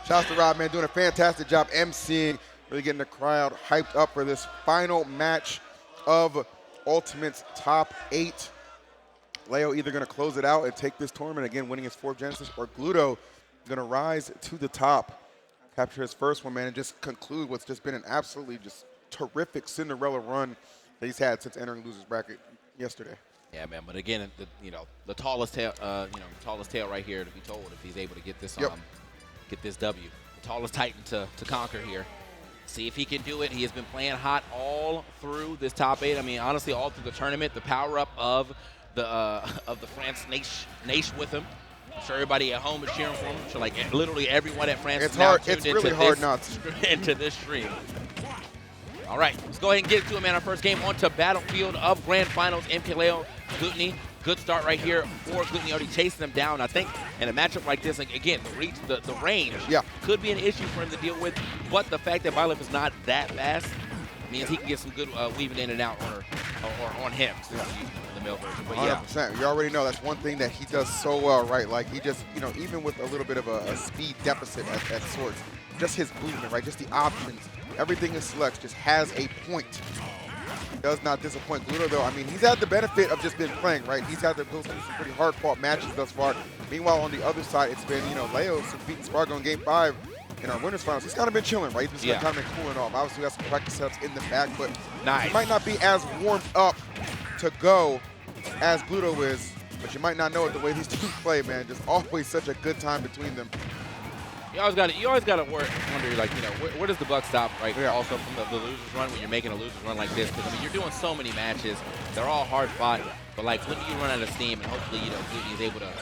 Shouts to Rob, man, doing a fantastic job emceeing, really getting the crowd hyped up for this final match of Ultimate's top 8. Leo either going to close it out and take this tournament, again, winning his 4th Genesis, or Gluto going to rise to the top, capture his first one, man, and just conclude what's just been an absolutely just terrific Cinderella run that he's had since entering losers bracket yesterday. Yeah, man. But again, the tallest tale, tallest tale right here to be told if he's able to get this get this W. The tallest Titan to conquer here. See if he can do it. He has been playing hot all through this top 8. I mean, honestly, all through the tournament. The power up of the France nation with him. I'm sure everybody at home is cheering for him. So like literally everyone at France is now tuned into this stream. All right, let's go ahead and get to it, man. Our first game on to Battlefield of Grand Finals. MKLeo, Glutonny. Good start right here for Glutonny, already chasing them down. I think in a matchup like this, like, again, the range could be an issue for him to deal with. But the fact that Byleth is not that fast means he can get some good weaving in and out or on him. The male version. But 100%. You already know that's one thing that he does so well, right? Like he just, even with a little bit of a speed deficit at sorts, just his movement, right? Just the options. Everything he selects just has a point. Does not disappoint. Gluto, though, I mean, he's had the benefit of just been playing, right? He's had to go through some pretty hard-fought matches thus far. Meanwhile, on the other side, it's been, Leo beating Spargo in Game 5 in our winners finals. He's kind of been chilling, right? He's just kind of been cooling off. Obviously, we got some practice setups in the back, but he might not be as warmed up to go as Gluto is, but you might not know it the way these two play, man. Just always such a good time between them. You always got to wonder, like, where does the buck stop, right? Yeah. Also from the losers run when you're making a losers run like this, because I mean you're doing so many matches, they're all hard fought, but like when do you run out of steam? And hopefully Glutonny is able to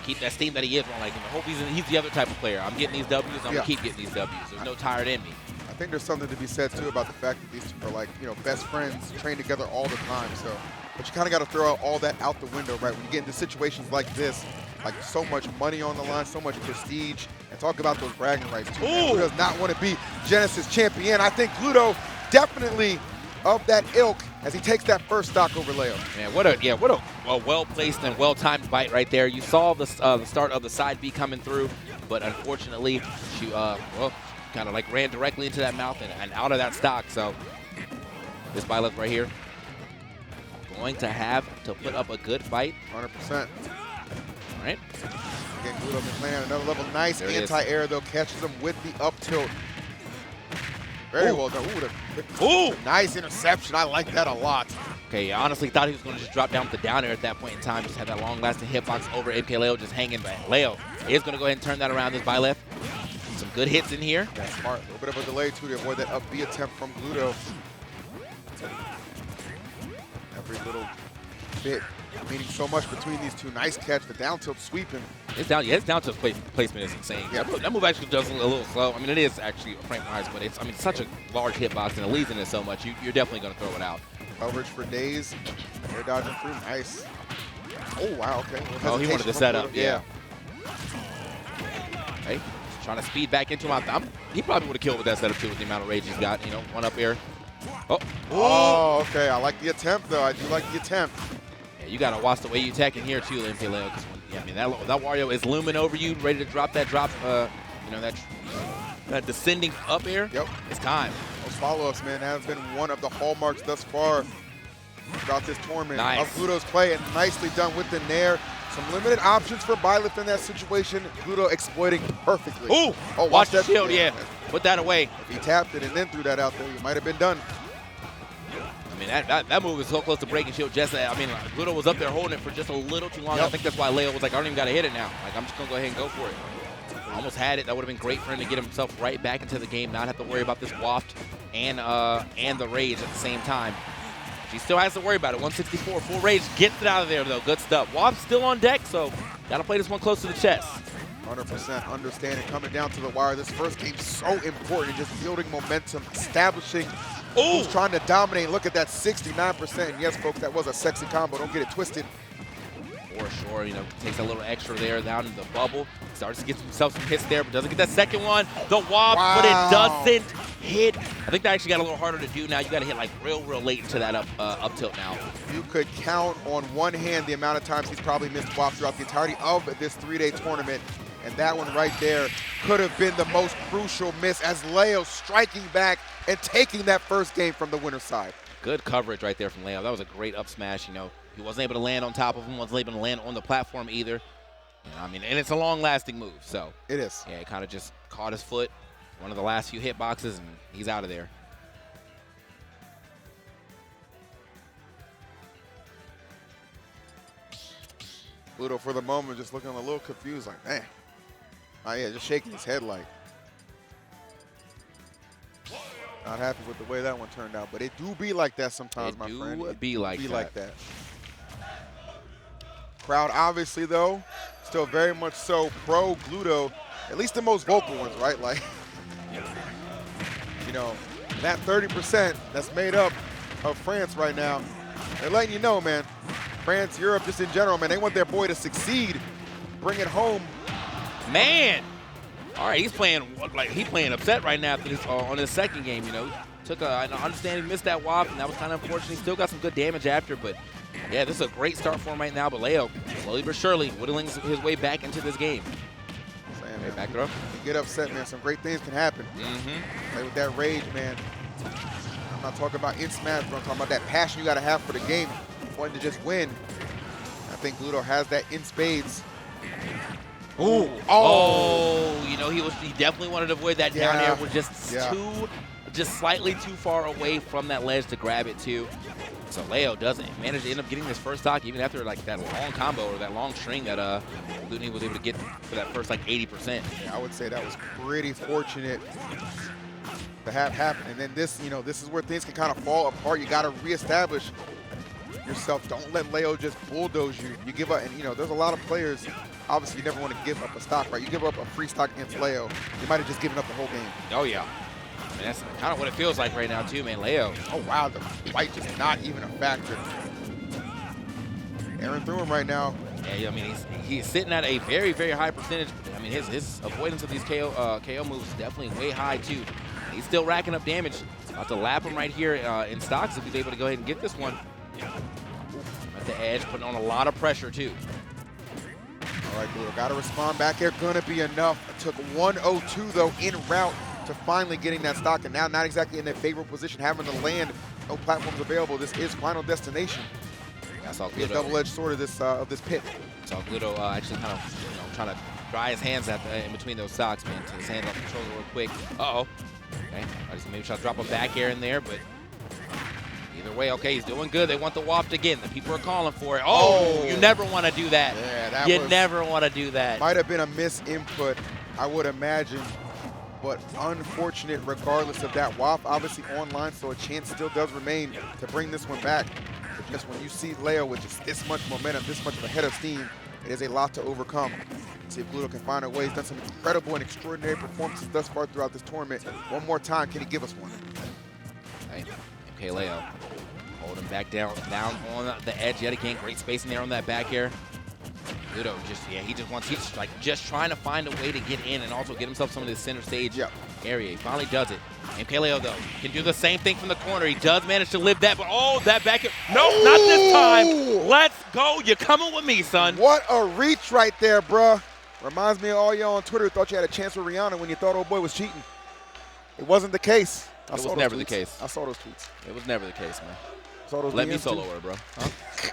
keep that steam that he is on. Like, I hope he's the other type of player. I'm getting these W's, I'm gonna keep getting these W's. There's no tired in me. I think there's something to be said too about the fact that these two are like best friends, train together all the time. So, but you kind of got to throw all that out the window, right? When you get into situations like this. Like so much money on the line, so much prestige, and talk about those bragging rights too. Who does not want to be Genesis champion? I think Gluto definitely of that ilk as he takes that first stock over Leo. Man, what a well-placed and well-timed fight right there. You saw the start of the side B coming through, but unfortunately, she kind of like ran directly into that mouth and out of that stock. So this Byleth right here going to have to put up a good fight. 100%. Right. Again, Gluto been playing at another level. Nice anti-air, though. Catches him with the up tilt. Very well done. Ooh, nice interception. I like that a lot. Okay, I honestly thought he was going to just drop down with the down air at that point in time. Just have that long-lasting hitbox over MKLeo just hanging. But Leo is going to go ahead and turn that around this Byleth. Some good hits in here. That's smart. A little bit of a delay, too, to avoid that up B attempt from Gluto. Every little bit. Meaning so much between these two. Nice catch, the down tilt sweeping. His down tilt placement is insane. Yeah, that move actually does a little slow. I mean, it is actually frame-wise, but it's such a large hitbox and it leads in it so much. You're definitely going to throw it out. Coverage for days. Air dodging through. Nice. Oh wow. Okay. Oh, he wanted to set up. Yeah. Hey, trying to speed back into him. He probably would have killed with that setup too, with the amount of rage he's got. One up air. Oh. Okay. I like the attempt though. I do like the attempt. You got to watch the way you attack in here too, MKLeo. I mean that Wario is looming over you, ready to drop that that descending up air. Yep. It's time. Those follow-ups, man, have been one of the hallmarks thus far throughout this tournament of Gluto's play, and nicely done with the nair. Some limited options for Byleth in that situation. Gluto exploiting perfectly. Ooh! Oh, watch that shield, yeah. Put that away. If he tapped it and then threw that out there, he might have been done. I mean, that move was so close to breaking shield. Gluto was up there holding it for just a little too long. I think that's why Leo was like, I don't even got to hit it now. Like, I'm just going to go ahead and go for it. Almost had it. That would have been great for him to get himself right back into the game, not have to worry about this waft and the rage at the same time. He still has to worry about it. 164, full rage, gets it out of there, though. Good stuff. Waft's still on deck, so got to play this one close to the chest. 100% understanding coming down to the wire. This first game so important, just building momentum, establishing who's trying to dominate. Look at that 69%. And yes, folks, that was a sexy combo. Don't get it twisted. For sure, takes a little extra there down in the bubble. Starts to get himself some hits there, but doesn't get that second one. The wop, but it doesn't hit. I think that actually got a little harder to do now. You got to hit like real late into that up tilt now. You could count on one hand the amount of times he's probably missed wop throughout the entirety of this 3-day tournament. And that one right there could have been the most crucial miss as Leo striking back and taking that first game from the winner's side. Good coverage right there from Leo. That was a great up smash. You know, he wasn't able to land on top of him, wasn't able to land on the platform either. You know, I mean, and it's a long-lasting move, so. It is. Yeah, he kind of just caught his foot, one of the last few hitboxes, and he's out of there. Gluto, for the moment, just looking a little confused, like, man. Oh, yeah, just shaking his head like. Not happy with the way that one turned out, but it do be like that sometimes, my friend. It be like that. Crowd, obviously, though, still very much so pro Gluto, at least the most vocal ones, right? Like, you know, that 30% that's made up of France right now, they're letting you know, man. France, Europe, just in general, man, they want their boy to succeed, bring it home. Man, all right, he's playing upset right now after this, on his second game. You know, took I understand he missed that WAP, and that was kind of unfortunate. He still got some good damage after, but yeah, this is a great start for him right now. But Leo, slowly but surely, whittling his way back into this game. Saying, okay, back throw. Get upset, man. Some great things can happen. Play with that rage, man. I'm not talking about in smash, but I'm talking about that passion you got to have for the game. Wanting to just win. I think Gluto has that in spades. Ooh. Oh, you know, he definitely wanted to avoid that down air. We're just slightly too far away from that ledge to grab it too. So Leo doesn't manage to end up getting this first stock even after like that long combo or that long string that Glutonny was able to get for that first like 80%. Yeah, I would say that was pretty fortunate to have happen. And then this, you know, this is where things can kind of fall apart. You got to reestablish yourself. Don't let Leo just bulldoze you. You give up, and you know, there's a lot of players. Obviously, you never want to give up a stock, right? You give up a free stock against Leo, you might have just given up the whole game. Oh yeah, I mean, that's kind of what it feels like right now too, man. Leo. Oh wow, the fight just not even a factor. Aaron through him right now. Yeah, I mean, he's sitting at a very, very high percentage. I mean, his avoidance of these KO moves is definitely way high too. He's still racking up damage. About to lap him right here in stocks if he's able to go ahead and get this one. At the edge, putting on a lot of pressure too. All right, Gluto, got to respond back here. Gonna be enough. It took 102 though in route to finally getting that stock, and now not exactly in a favorable position, having to land. No platforms available. This is final destination. That's all Gluto. Double-edged sword of this pit. So Gluto actually kind of trying to dry his hands in between those stocks, man. Take his hands off the controller real quick. Okay, I just maybe try to drop a back air in there, but either way, okay, he's doing good. They want the waft again. The people are calling for it. Oh, you never want to do that. Yeah, that you never want to do that. Might have been a misinput, I would imagine, but unfortunate regardless of that. WAP obviously online, so a chance still does remain to bring this one back. But just when you see Leo with just this much momentum, this much of a head of steam, it is a lot to overcome. See if Gluto can find a way. He's done some incredible and extraordinary performances thus far throughout this tournament. One more time, can he give us one? Hey, MKLeo holding back down on the edge yet again. Great spacing there on that back air. Gluto he's like just trying to find a way to get in and also get himself some of this center stage area. He finally does it. MKLeo though can do the same thing from the corner. He does manage to live that, but that back air. No, not this time. Let's go. You're coming with me, son. What a reach right there, bruh. Reminds me of all y'all on Twitter who thought you had a chance with Rihanna when you thought old boy was cheating. It wasn't the case. It was never the case. I saw those tweets. It was never the case, man. Saw those Let me solo her, bro. Huh?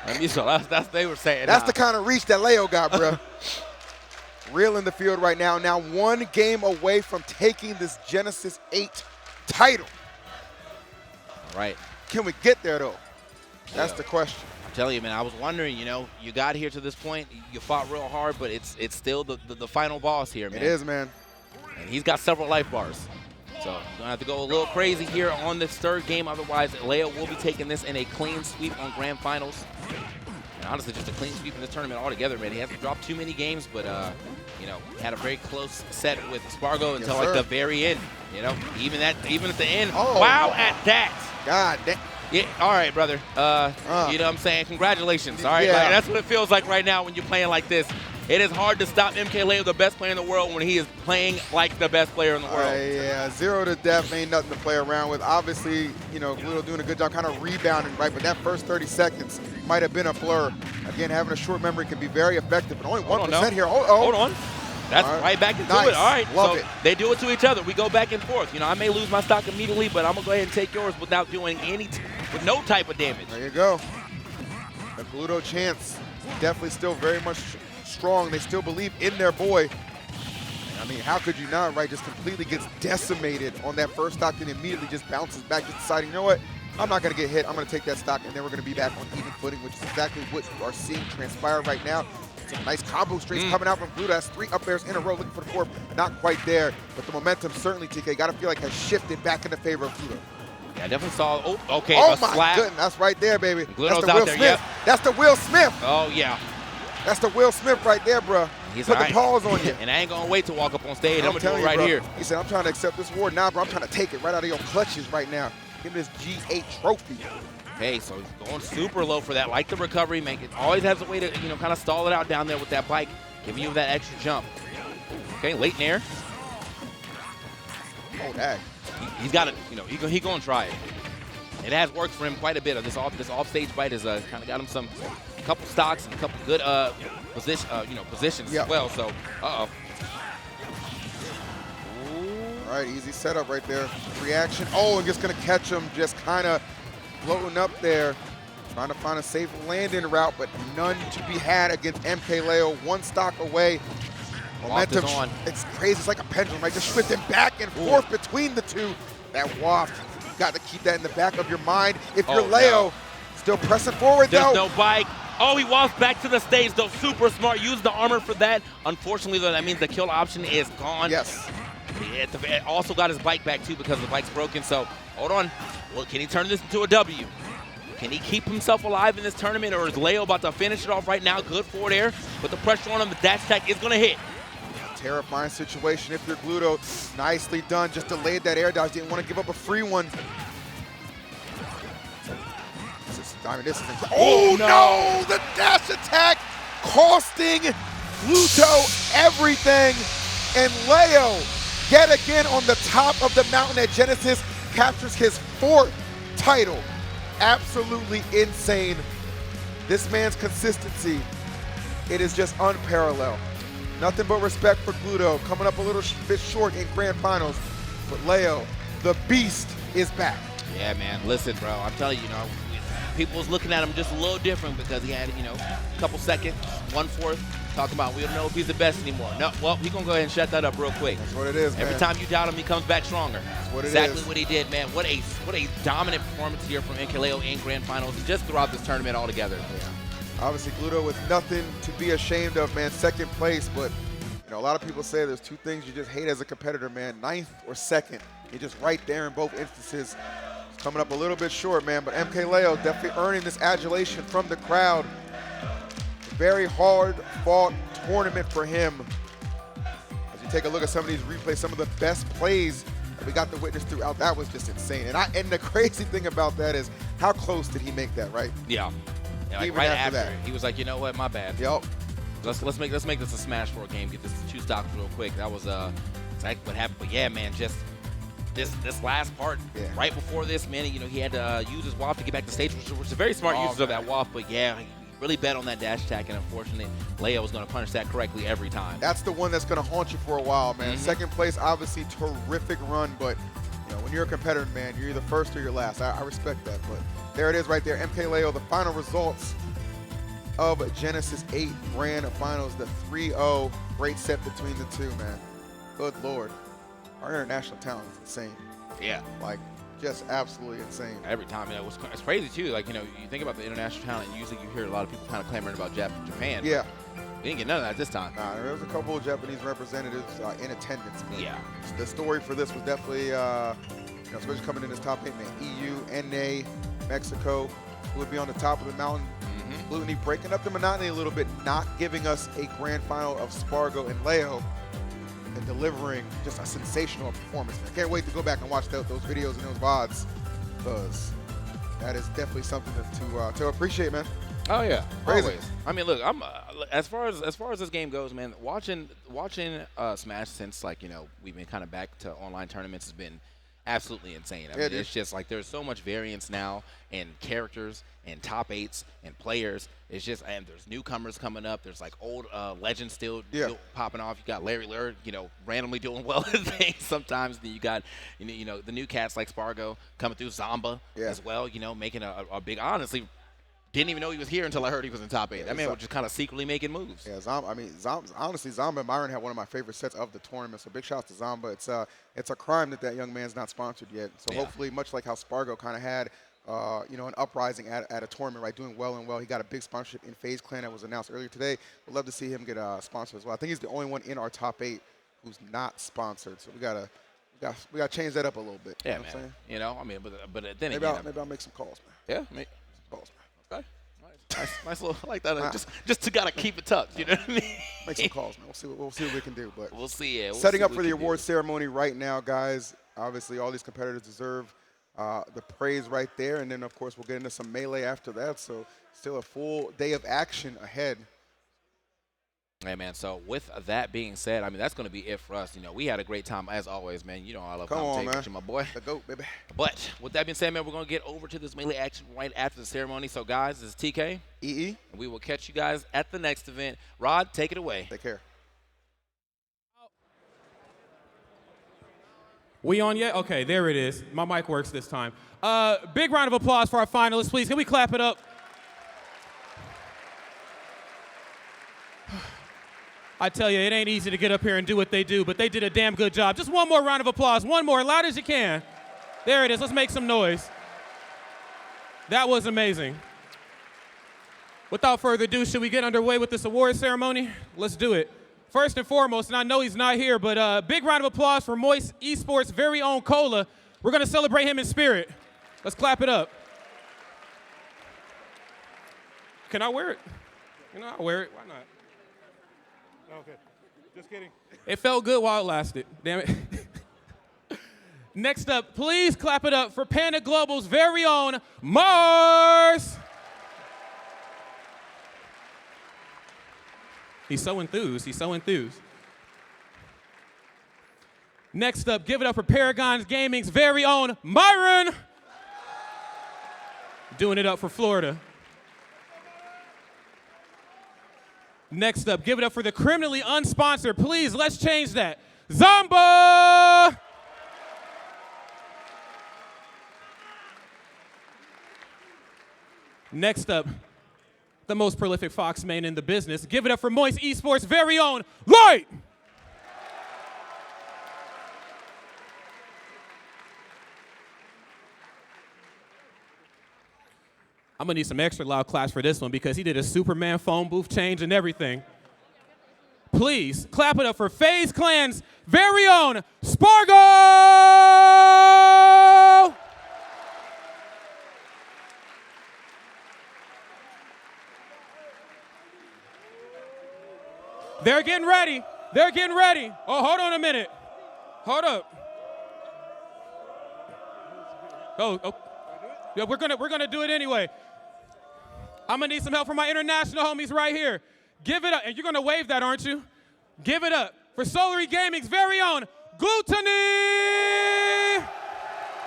Let me solo. That's they were saying. That's the kind of reach that Leo got, bro. Real in the field right now. Now 1 game away from taking this Genesis 8 title. All right. Can we get there, though? That's the question. I'm telling you, man, I was wondering, you know, you got here to this point, you fought real hard, but it's still the final boss here, man. It is, man. And he's got several life bars. So you're going to have to go a little crazy here on this third game. Otherwise, Leo will be taking this in a clean sweep on grand finals. And honestly, just a clean sweep in this tournament altogether, man. He hasn't dropped too many games, but, you know, had a very close set with Spargo until, like, the very end. You know, even at the end. Oh. Wow, at that. God damn. Yeah, all right, brother. You know what I'm saying? Congratulations. All right, like, that's what it feels like right now when you're playing like this. It is hard to stop MKLeo, the best player in the world, when he is playing like the best player in the world. Yeah, 0 to death ain't nothing to play around with. Obviously, you know, Gluto doing a good job kind of rebounding, right? But that first 30 seconds might have been a blur. Again, having a short memory can be very effective, but only 1% here. Hold on. That's right back into nice. it. All right, Love so it. they do it to each other. We go back and forth. You know, I may lose my stock immediately, but I'm gonna go ahead and take yours without doing with no type of damage. There you go. The Gluto chance definitely still very much strong. They still believe in their boy. I mean, how could you not, right? Just completely gets decimated on that first stock, then immediately just bounces back, just deciding, you know what? I'm not going to get hit. I'm going to take that stock, and then we're going to be back on even footing, which is exactly what you are seeing transpire right now. Some nice combo strings coming out from Gluto. That's 3 up airs in a row, looking for the 4th. Not quite there, but the momentum certainly, TK, got to feel like has shifted back in the favor of Gluto. Yeah, I definitely saw. Oh, okay. Oh, the my slap. goodness. That's right there, baby. Gluto's That's the out Will there, Smith. yep. That's the Will Smith. Oh, yeah. That's the Will Smith right there, bro. He's Put the paws on you. And I ain't going to wait to walk up on stage. I'm going to do it you, right bro. here. He said, I'm trying to accept this award now, bro. I'm trying to take it right out of your clutches right now. Give him this G8 trophy. Okay, so he's going super low for that. Like the recovery, always has a way to, you know, kind of stall it out down there with that bike, giving you that extra jump. Okay, late in air. Oh, dang. He's got it, you know, he's going to try it. It has worked for him quite a bit. This offstage bite has kind of got him a couple stocks and a couple good positions as well. So, All right, easy setup right there. Reaction. Oh, and just going to catch him, just kind of floating up there. Trying to find a safe landing route, but none to be had against MKLeo. 1 stock away. Momentum, on. It's crazy. It's like a pendulum, right? Just shifting back and forth between the two. That waft, you got to keep that in the back of your mind. If you're Leo, still pressing forward, There's though. no bike. Oh, he walks back to the stage, though. Super smart. Use the armor for that. Unfortunately, though, that means the kill option is gone. Yes. It also got his bike back, too, because the bike's broken. So, hold on. Well, can he turn this into a W? Can he keep himself alive in this tournament, or is Leo about to finish it off right now? Good forward air. Put the pressure on him. The dash attack is going to hit. Terrifying situation if you're Gluto. Nicely done. Just delayed that air dodge. Didn't want to give up a free one. This is oh, no! The dash attack costing Gluto everything. And Leo, yet again on the top of the mountain at Genesis, captures his 4th title. Absolutely insane. This man's consistency, it is just unparalleled. Nothing but respect for Gluto, coming up a little bit short in grand finals. But Leo, the beast, is back. Yeah, man. Listen, bro, I'm telling you, people was looking at him just a little different because he had, a couple seconds, 1/4, talking about we don't know if he's the best anymore. No, well, he's going to go ahead and shut that up real quick. That's what it is, man. Every time you doubt him, he comes back stronger. That's what it is. Exactly what he did, man. What a dominant performance here from MKLeo in grand finals and just throughout this tournament altogether. Yeah. Obviously, Gluto with nothing to be ashamed of, man. 2nd place, but a lot of people say there's 2 things you just hate as a competitor, man. 9th or 2nd. You're just right there in both instances. It's coming up a little bit short, man, but MKLeo definitely earning this adulation from the crowd. Very hard-fought tournament for him. As you take a look at some of these replays, some of the best plays that we got to witness throughout, that was just insane. And the crazy thing about that is how close did he make that, right? Yeah. Like right after that, he was like, you know what, my bad. Yep. Let's make this a Smash 4 game. Get this 2 stocks real quick. That was exactly what happened. But yeah, man, just this last part, right before this, man, he had to use his waft to get back to stage, which is a very smart use of that waft. But yeah, he really bet on that dash attack, and unfortunately, Leo was going to punish that correctly every time. That's the one that's going to haunt you for a while, man. 2nd place, obviously, terrific run, but when you're a competitor, man, you're either first or you're last. I respect that, but there it is right there. MKLeo, the final results of Genesis 8 Grand Finals, the 3-0. Great set between the two, man. Good Lord. Our international talent is insane. Yeah. Like, just absolutely insane. Every time, it's crazy, too. Like, you think about the international talent, usually you hear a lot of people kind of clamoring about Japan. Yeah. We didn't get none of that this time. Nah, there was a couple of Japanese representatives in attendance. Yeah. The story for this was definitely, especially coming in this top 8, man. EU, NA, Mexico, who would be on the top of the mountain. Glutonny breaking up the monotony a little bit, not giving us a grand final of Spargo and Leo, and delivering just a sensational performance. I can't wait to go back and watch those videos and those VODs, because that is definitely something to appreciate, man. Oh yeah, crazy. Always. I mean, look, I'm as far as this game goes, man. Watching Smash since we've been kind of back to online tournaments has been absolutely insane. I mean, it's just like there's so much variance now in characters and top 8s and players. It's just, and there's newcomers coming up. There's like old legends still popping off. You got Larry Lurd, randomly doing well at things sometimes. Then you got, the new cats like Spargo coming through, Zamba as well, making a big, honestly, didn't even know he was here until I heard he was in top 8. That man was just kind of secretly making moves. Yeah, honestly, Zamba and Myron had one of my favorite sets of the tournament. So big shout out to Zamba. It's a crime that young man's not sponsored yet. So hopefully, much like how Spargo kind of had, an uprising at a tournament, right, doing well and well. He got a big sponsorship in FaZe Clan that was announced earlier today. We'd love to see him get a sponsor as well. I think he's the only one in our top 8 who's not sponsored. So we gotta change that up a little bit. Yeah, you know man. What I'm saying? But then maybe again, I'll make some calls, yeah, man. Make some calls, man. Okay. Nice little, I like that. Just to gotta keep it tucked, you know what I mean? Make some calls, man. We'll see what we can do. But we'll see. Yeah, setting up for the award ceremony right now, guys. Obviously, all these competitors deserve the praise right there, and then of course we'll get into some melee after that. So still a full day of action ahead. Hey, man, so with that being said, I mean, that's going to be it for us. We had a great time, as always, man. I love commentating with you, my boy. The GOAT, baby. But with that being said, man, we're going to get over to this melee action right after the ceremony. So, guys, this is TK. EE. And we will catch you guys at the next event. Rod, take it away. Take care. We on yet? Okay, there it is. My mic works this time. Big round of applause for our finalists, please. Can we clap it up? I tell you, it ain't easy to get up here and do what they do, but they did a damn good job. Just one more round of applause. One more, loud as you can. There it is. Let's make some noise. That was amazing. Without further ado, should we get underway with this award ceremony? Let's do it. First and foremost, and I know he's not here, but big round of applause for Moist Esports' very own Cola. We're going to celebrate him in spirit. Let's clap it up. Can I wear it? I'll wear it. Why not? Okay, just kidding. It felt good while it lasted. Damn it. Next up, please clap it up for Panda Global's very own Mars. He's so enthused. He's so enthused. Next up, give it up for Paragon Gaming's very own Myron. Doing it up for Florida. Next up, give it up for the criminally unsponsored. Please, let's change that. Zamba! Next up, the most prolific Fox main in the business. Give it up for Moist Esports' very own Light! I'm gonna need some extra loud claps for this one because he did a Superman phone booth change and everything. Please, clap it up for FaZe Clan's very own Spargo! They're getting ready. They're getting ready. Oh, hold on a minute. Hold up. Oh. Yeah, we're gonna do it anyway. I'm gonna need some help from my international homies right here. Give it up, and you're gonna wave that, aren't you? Give it up for Solary Gaming's very own Glutonny!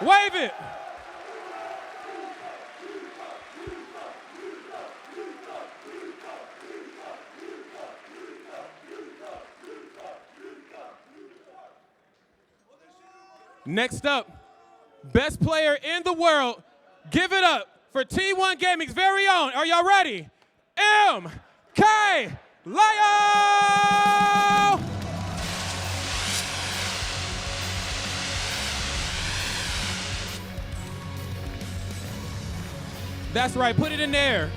Wave it. Next up, best player in the world. Give it up for T1 Gaming's very own. Are y'all ready? MKLeo! That's right, put it in there.